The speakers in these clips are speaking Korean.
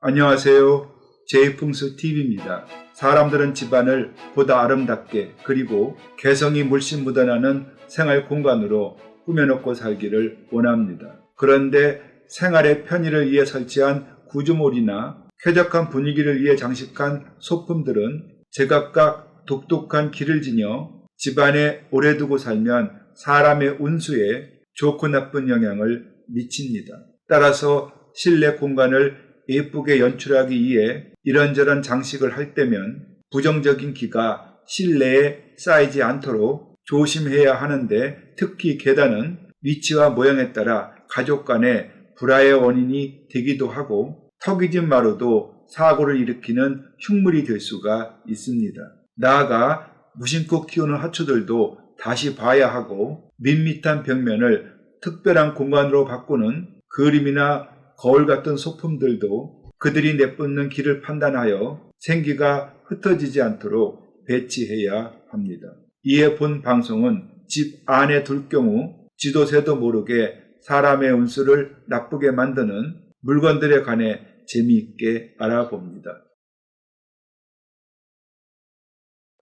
안녕하세요. 제이풍수TV입니다. 사람들은 집안을 보다 아름답게 그리고 개성이 물씬 묻어나는 생활 공간으로 꾸며놓고 살기를 원합니다. 그런데 생활의 편의를 위해 설치한 구조물이나 쾌적한 분위기를 위해 장식한 소품들은 제각각 독특한 길을 지녀 집안에 오래 두고 살면 사람의 운수에 좋고 나쁜 영향을 미칩니다. 따라서 실내 공간을 예쁘게 연출하기 위해 이런저런 장식을 할 때면 부정적인 기가 실내에 쌓이지 않도록 조심해야 하는데, 특히 계단은 위치와 모양에 따라 가족 간의 불화의 원인이 되기도 하고 턱이 진 마루도 사고를 일으키는 흉물이 될 수가 있습니다. 나아가 무심코 키우는 하초들도 다시 봐야 하고, 밋밋한 벽면을 특별한 공간으로 바꾸는 그림이나 거울 같은 소품들도 그들이 내뿜는 길을 판단하여 생기가 흩어지지 않도록 배치해야 합니다. 이에 본 방송은 집 안에 둘 경우 지도새도 모르게 사람의 운수를 나쁘게 만드는 물건들에 관해 재미있게 알아봅니다.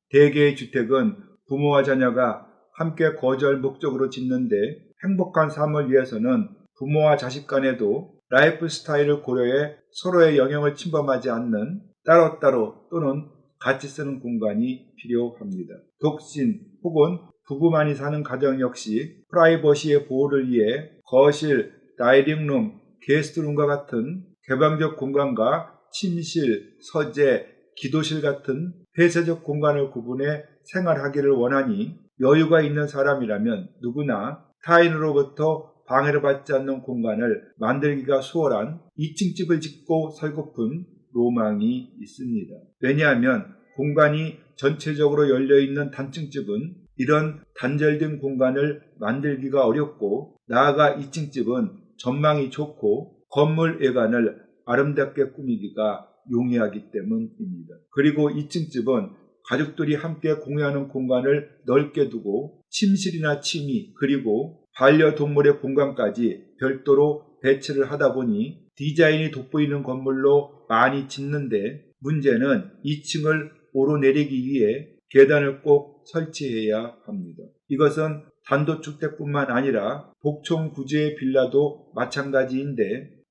대개의 주택은 부모와 자녀가 함께 거주할 목적으로 짓는데, 행복한 삶을 위해서는 부모와 자식 간에도 라이프 스타일을 고려해 서로의 영역을 침범하지 않는 따로따로 또는 같이 쓰는 공간이 필요합니다. 독신 혹은 부부만이 사는 가정 역시 프라이버시의 보호를 위해 거실, 다이닝룸, 게스트룸과 같은 개방적 공간과 침실, 서재, 기도실 같은 폐쇄적 공간을 구분해 생활하기를 원하니, 여유가 있는 사람이라면 누구나 타인으로부터 방해를 받지 않는 공간을 만들기가 수월한 2층 집을 짓고 살고픈 로망이 있습니다. 왜냐하면 공간이 전체적으로 열려있는 단층 집은 이런 단절된 공간을 만들기가 어렵고, 나아가 2층 집은 전망이 좋고 건물 외관을 아름답게 꾸미기가 용이하기 때문입니다. 그리고 2층 집은 가족들이 함께 공유하는 공간을 넓게 두고 침실이나 취미 그리고 반려동물의 공간까지 별도로 배치를 하다 보니 디자인이 돋보이는 건물로 많이 짓는데, 문제는 2층을 오르내리기 위해 계단을 꼭 설치해야 합니다. 이것은 단독주택뿐만 아니라 복층 구조의 빌라도 마찬가지인데,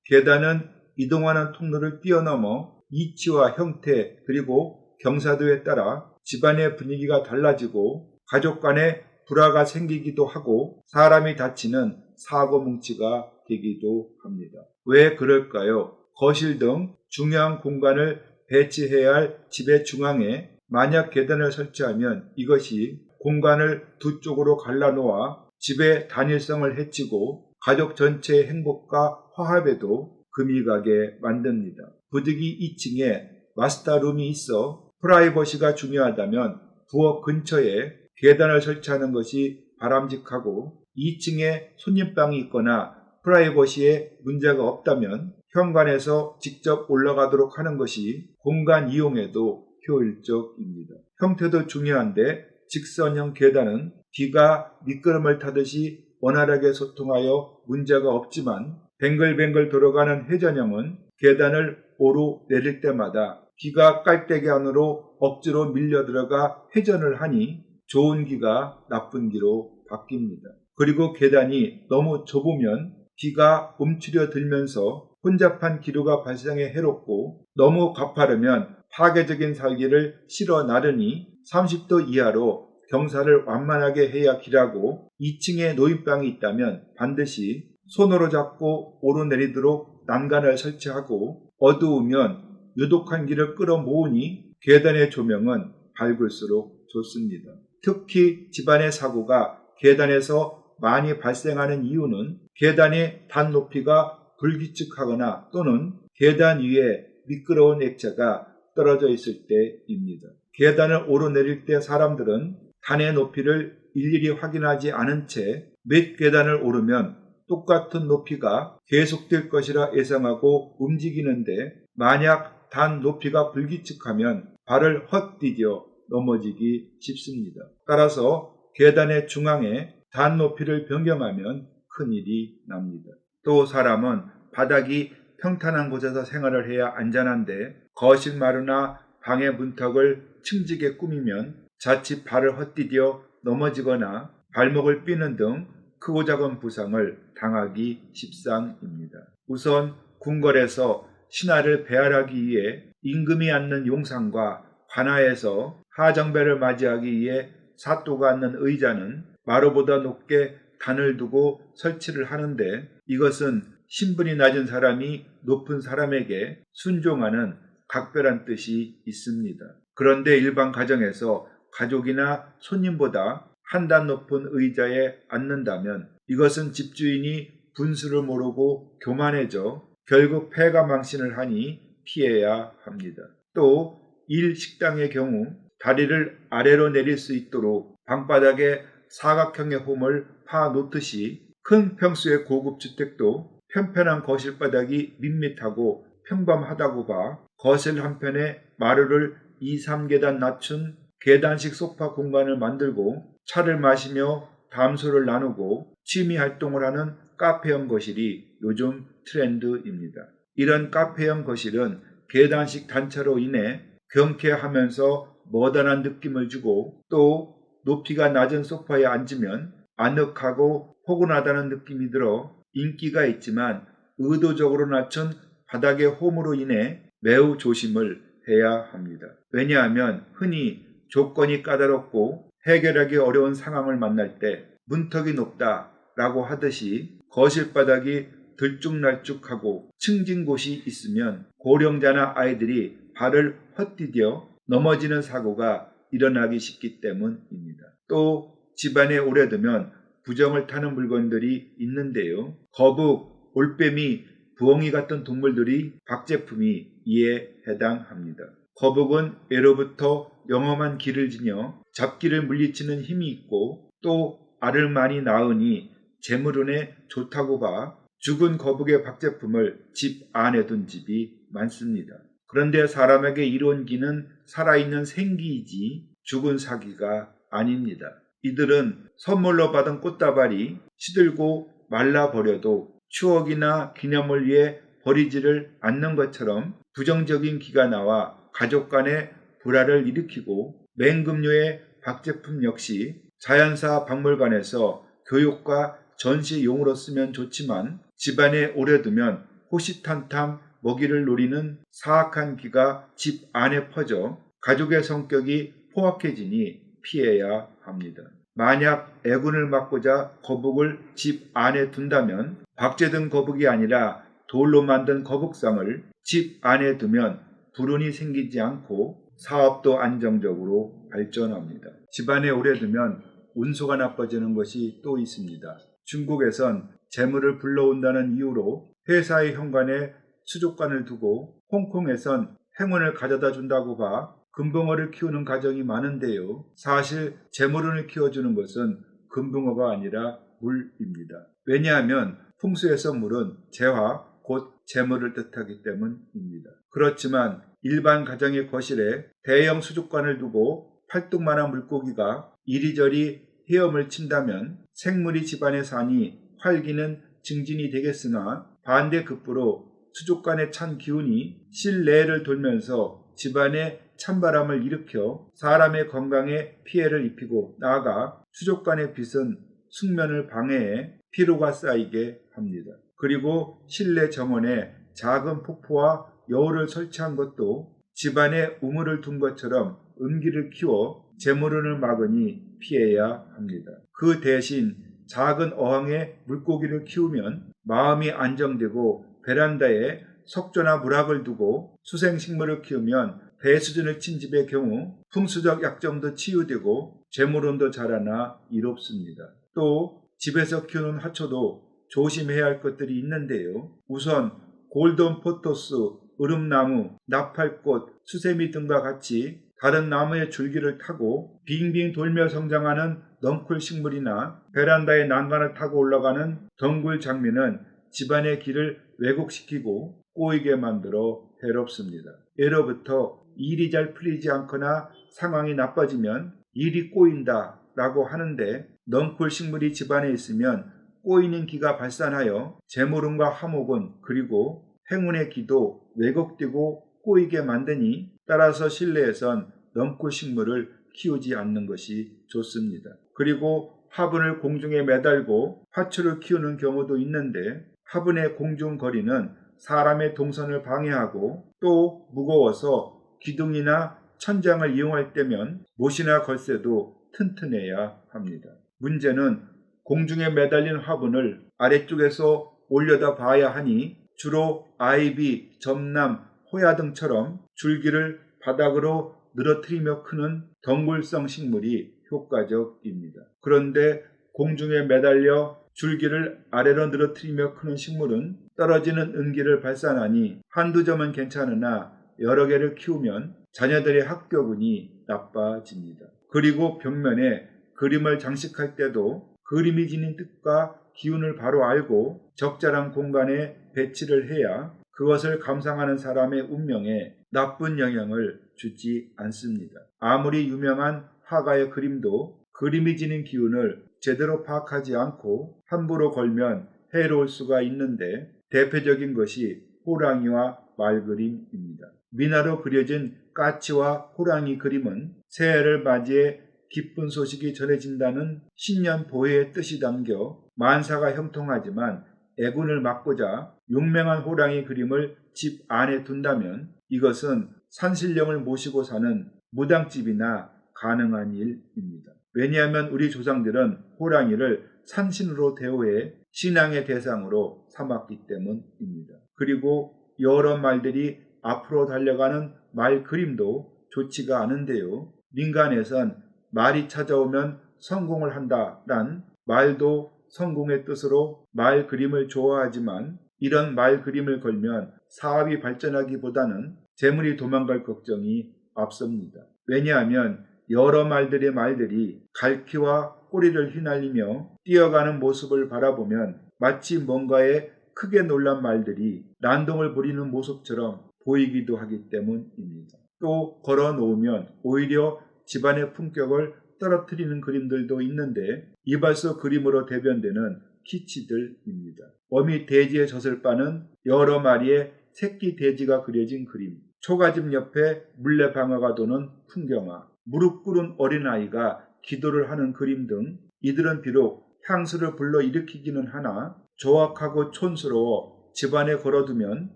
계단은 이동하는 통로를 뛰어넘어 위치와 형태 그리고 경사도에 따라 집안의 분위기가 달라지고 가족 간의 불화가 생기기도 하고 사람이 다치는 사고뭉치가 되기도 합니다. 왜 그럴까요? 거실 등 중요한 공간을 배치해야 할 집의 중앙에 만약 계단을 설치하면 이것이 공간을 두 쪽으로 갈라놓아 집의 단일성을 해치고 가족 전체의 행복과 화합에도 금이 가게 만듭니다. 부득이 2층에 마스터룸이 있어 프라이버시가 중요하다면 부엌 근처에 계단을 설치하는 것이 바람직하고, 2층에 손님방이 있거나 프라이버시에 문제가 없다면 현관에서 직접 올라가도록 하는 것이 공간 이용에도 효율적입니다. 형태도 중요한데, 직선형 계단은 비가 미끄럼을 타듯이 원활하게 소통하여 문제가 없지만, 뱅글뱅글 돌아가는 회전형은 계단을 오르내릴 때마다 비가 깔때기 안으로 억지로 밀려 들어가 회전을 하니 좋은 기가 나쁜 기로 바뀝니다. 그리고 계단이 너무 좁으면 비가 움츠려 들면서 혼잡한 기류가 발생해 해롭고, 너무 가파르면 파괴적인 살기를 실어 나르니 30도 이하로 경사를 완만하게 해야 길하고, 2층에 노인방이 있다면 반드시 손으로 잡고 오르내리도록 난간을 설치하고, 어두우면 유독한 길을 끌어모으니 계단의 조명은 밝을수록 좋습니다. 특히 집안의 사고가 계단에서 많이 발생하는 이유는 계단의 단 높이가 불규칙하거나 또는 계단 위에 미끄러운 액자가 떨어져 있을 때입니다. 계단을 오르내릴 때 사람들은 단의 높이를 일일이 확인하지 않은 채 몇 계단을 오르면 똑같은 높이가 계속될 것이라 예상하고 움직이는데, 만약 단 높이가 불규칙하면 발을 헛디뎌 넘어지기 쉽습니다. 따라서 계단의 중앙에 단 높이를 변경하면 큰일이 납니다. 또 사람은 바닥이 평탄한 곳에서 생활을 해야 안전한데 거실 마루나 방의 문턱을 층지게 꾸미면 자칫 발을 헛디뎌 넘어지거나 발목을 삐는 등 크고 작은 부상을 당하기 십상입니다. 우선 궁궐에서 신하를 배알하기 위해 임금이 앉는 용상과 관하에서 하정배를 맞이하기 위해 사또가 앉는 의자는 마루보다 높게 단을 두고 설치를 하는데 이것은 신분이 낮은 사람이 높은 사람에게 순종하는 각별한 뜻이 있습니다. 그런데 일반 가정에서 가족이나 손님보다 한 단 높은 의자에 앉는다면 이것은 집주인이 분수를 모르고 교만해져 결국 폐가 망신을 하니 피해야 합니다. 또 일식당의 경우 다리를 아래로 내릴 수 있도록 방바닥에 사각형의 홈을 파 놓듯이 큰 평수의 고급 주택도 편편한 거실 바닥이 밋밋하고 평범하다고 봐 거실 한편에 마루를 2, 3계단 낮춘 계단식 소파 공간을 만들고 차를 마시며 담소를 나누고 취미 활동을 하는 카페형 거실이 요즘 트렌드입니다. 이런 카페형 거실은 계단식 단차로 인해 경쾌하면서 머다난 느낌을 주고 또 높이가 낮은 소파에 앉으면 아늑하고 포근하다는 느낌이 들어 인기가 있지만 의도적으로 낮춘 바닥의 홈으로 인해 매우 조심을 해야 합니다. 왜냐하면 흔히 조건이 까다롭고 해결하기 어려운 상황을 만날 때 문턱이 높다라고 하듯이 거실 바닥이 들쭉날쭉하고 층진 곳이 있으면 고령자나 아이들이 발을 헛디뎌 넘어지는 사고가 일어나기 쉽기 때문입니다. 또 집안에 오래 두면 부정을 타는 물건들이 있는데요. 거북, 올빼미, 부엉이 같은 동물들이 박제품이 이에 해당합니다. 거북은 애로부터 영험한 기를 지녀 잡기를 물리치는 힘이 있고 또 알을 많이 낳으니 재물운에 좋다고 봐 죽은 거북의 박제품을 집 안에 둔 집이 많습니다. 그런데 사람에게 이로운 기는 살아있는 생기이지 죽은 사기가 아닙니다. 이들은 선물로 받은 꽃다발이 시들고 말라버려도 추억이나 기념을 위해 버리지를 않는 것처럼 부정적인 기가 나와 가족 간의 불화를 일으키고 맹금류의 박제품 역시 자연사 박물관에서 교육과 전시용으로 쓰면 좋지만 집안에 오래 두면 호시탐탐 먹이를 노리는 사악한 기가 집 안에 퍼져 가족의 성격이 포악해지니 피해야 합니다. 만약 애군을 막고자 거북을 집 안에 둔다면 박제된 거북이 아니라 돌로 만든 거북상을 집 안에 두면 불운이 생기지 않고 사업도 안정적으로 발전합니다. 집안에 오래 두면 운수가 나빠지는 것이 또 있습니다. 중국에선 재물을 불러온다는 이유로 회사의 현관에 수족관을 두고 홍콩에선 행운을 가져다 준다고 봐 금붕어를 키우는 가정이 많은데요. 사실 재물운을 키워주는 것은 금붕어가 아니라 물입니다. 왜냐하면 풍수에서 물은 재화, 곧 재물을 뜻하기 때문입니다. 그렇지만 일반 가정의 거실에 대형 수족관을 두고 팔뚝만한 물고기가 이리저리 헤엄을 친다면 생물이 집안에 사니 활기는 증진이 되겠으나 반대급부로 수족관에 찬 기운이 실내를 돌면서 집안에 찬바람을 일으켜 사람의 건강에 피해를 입히고 나아가 수족관의 빛은 숙면을 방해해 피로가 쌓이게 합니다. 그리고 실내 정원에 작은 폭포와 여울을 설치한 것도 집안에 우물을 둔 것처럼 음기를 키워 재물운을 막으니 피해야 합니다. 그 대신 작은 어항에 물고기를 키우면 마음이 안정되고 베란다에 석조나 물학을 두고 수생식물을 키우면 배수진을 친 집의 경우 풍수적 약점도 치유되고 재물운도 자라나 이롭습니다. 또 집에서 키우는 화초도 조심해야 할 것들이 있는데요. 우선 골든 포토스, 으름나무, 나팔꽃, 수세미 등과 같이 다른 나무의 줄기를 타고 빙빙 돌며 성장하는 넝쿨 식물이나 베란다의 난간을 타고 올라가는 덩굴 장미는 집안의 기를 왜곡시키고 꼬이게 만들어 해롭습니다. 예로부터 일이 잘 풀리지 않거나 상황이 나빠지면 일이 꼬인다 라고 하는데 넝쿨 식물이 집안에 있으면 꼬이는 기가 발산하여 재물운과 화목운 그리고 행운의 기도 왜곡되고 꼬이게 만드니 따라서 실내에선 넝쿨 식물을 키우지 않는 것이 좋습니다. 그리고 화분을 공중에 매달고 화초를 키우는 경우도 있는데 화분의 공중거리는 사람의 동선을 방해하고 또 무거워서 기둥이나 천장을 이용할 때면 못이나 걸쇠도 튼튼해야 합니다. 문제는 공중에 매달린 화분을 아래쪽에서 올려다 봐야 하니 주로 아이비, 점남, 호야 등처럼 줄기를 바닥으로 늘어뜨리며 크는 덩굴성 식물이 효과적입니다. 그런데 공중에 매달려 줄기를 아래로 늘어뜨리며 크는 식물은 떨어지는 은기를 발산하니 한두 점은 괜찮으나 여러 개를 키우면 자녀들의 학교운이 나빠집니다. 그리고 벽면에 그림을 장식할 때도 그림이 지닌 뜻과 기운을 바로 알고 적절한 공간에 배치를 해야 그것을 감상하는 사람의 운명에 나쁜 영향을 주지 않습니다. 아무리 유명한 화가의 그림도 그림이 지닌 기운을 제대로 파악하지 않고 함부로 걸면 해로울 수가 있는데 대표적인 것이 호랑이와 말그림입니다. 미나로 그려진 까치와 호랑이 그림은 새해를 맞이해 기쁜 소식이 전해진다는 신년 보혜의 뜻이 담겨 만사가 형통하지만 애군을 막고자 용맹한 호랑이 그림을 집 안에 둔다면 이것은 산신령을 모시고 사는 무당집이나 가능한 일입니다. 왜냐하면 우리 조상들은 호랑이를 산신으로 대우해 신앙의 대상으로 삼았기 때문입니다. 그리고 여러 말들이 앞으로 달려가는 말 그림도 좋지가 않은데요. 민간에선 말이 찾아오면 성공을 한다란 말도 성공의 뜻으로 말 그림을 좋아하지만 이런 말 그림을 걸면 사업이 발전하기보다는 재물이 도망갈 걱정이 앞섭니다. 왜냐하면 여러 말들의 말들이 갈퀴와 꼬리를 휘날리며 뛰어가는 모습을 바라보면 마치 뭔가에 크게 놀란 말들이 난동을 부리는 모습처럼 보이기도 하기 때문입니다. 또 걸어 놓으면 오히려 집안의 품격을 떨어뜨리는 그림들도 있는데 이발소 그림으로 대변되는 키치들입니다. 어미 돼지의 젖을빠는 여러 마리의 새끼 돼지가 그려진 그림, 초가집 옆에 물레방아가 도는 풍경화, 무릎 꿇은 어린아이가 기도를 하는 그림 등 이들은 비록 향수를 불러일으키기는 하나 조악하고 촌스러워 집안에 걸어두면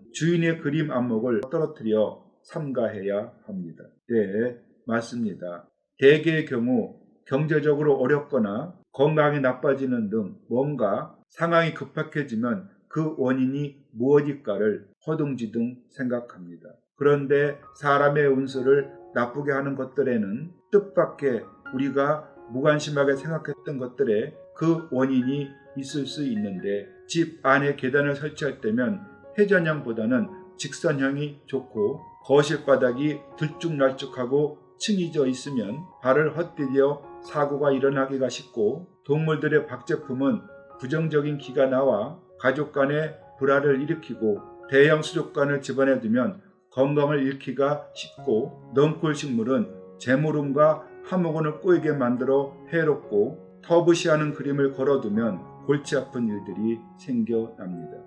주인의 그림 안목을 떨어뜨려 삼가해야 합니다. 네, 맞습니다. 대개의 경우 경제적으로 어렵거나 건강이 나빠지는 등 뭔가 상황이 급박해지면 그 원인이 무엇일까를 허둥지둥 생각합니다. 그런데 사람의 운수를 나쁘게 하는 것들에는 뜻밖의 우리가 무관심하게 생각했던 것들에 그 원인이 있을 수 있는데 집 안에 계단을 설치할 때면 회전형보다는 직선형이 좋고 거실 바닥이 들쭉날쭉하고 층이 져 있으면 발을 헛디뎌 사고가 일어나기가 쉽고 동물들의 박제품은 부정적인 기가 나와 가족 간의 불화를 일으키고 대형 수족관을 집안에 두면 건강을 잃기가 쉽고 넝쿨 식물은 재물운과 화목운을 꼬이게 만들어 해롭고 터부시하는 그림을 걸어두면 골치 아픈 일들이 생겨납니다.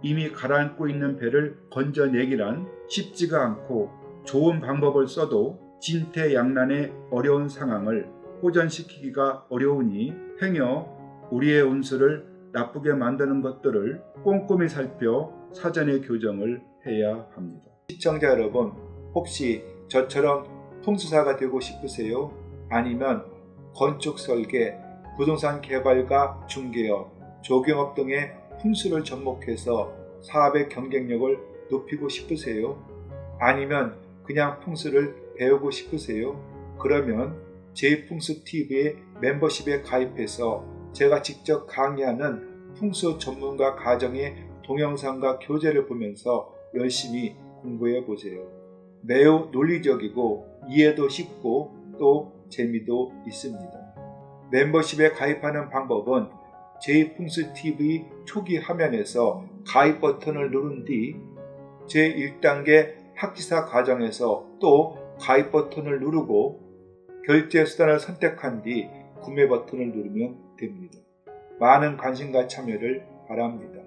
이미 가라앉고 있는 배를 건져내기란 쉽지가 않고 좋은 방법을 써도 진퇴양난의 어려운 상황을 호전시키기가 어려우니 행여 우리의 운수를 나쁘게 만드는 것들을 꼼꼼히 살펴 사전에 교정을 해야 합니다. 시청자 여러분, 혹시 저처럼 풍수사가 되고 싶으세요? 아니면 건축 설계, 부동산 개발과 중개업, 조경업 등의 풍수를 접목해서 사업의 경쟁력을 높이고 싶으세요? 아니면 그냥 풍수를 배우고 싶으세요? 그러면 제이풍수TV의 멤버십에 가입해서 제가 직접 강의하는 풍수 전문가 가정의 동영상과 교재를 보면서 열심히 공부해 보세요. 매우 논리적이고 이해도 쉽고 또 재미도 있습니다. 멤버십에 가입하는 방법은 제이풍수TV 초기 화면에서 가입 버튼을 누른 뒤 제1단계 학지사 과정에서 또 가입 버튼을 누르고 결제 수단을 선택한 뒤 구매 버튼을 누르면 됩니다. 많은 관심과 참여를 바랍니다.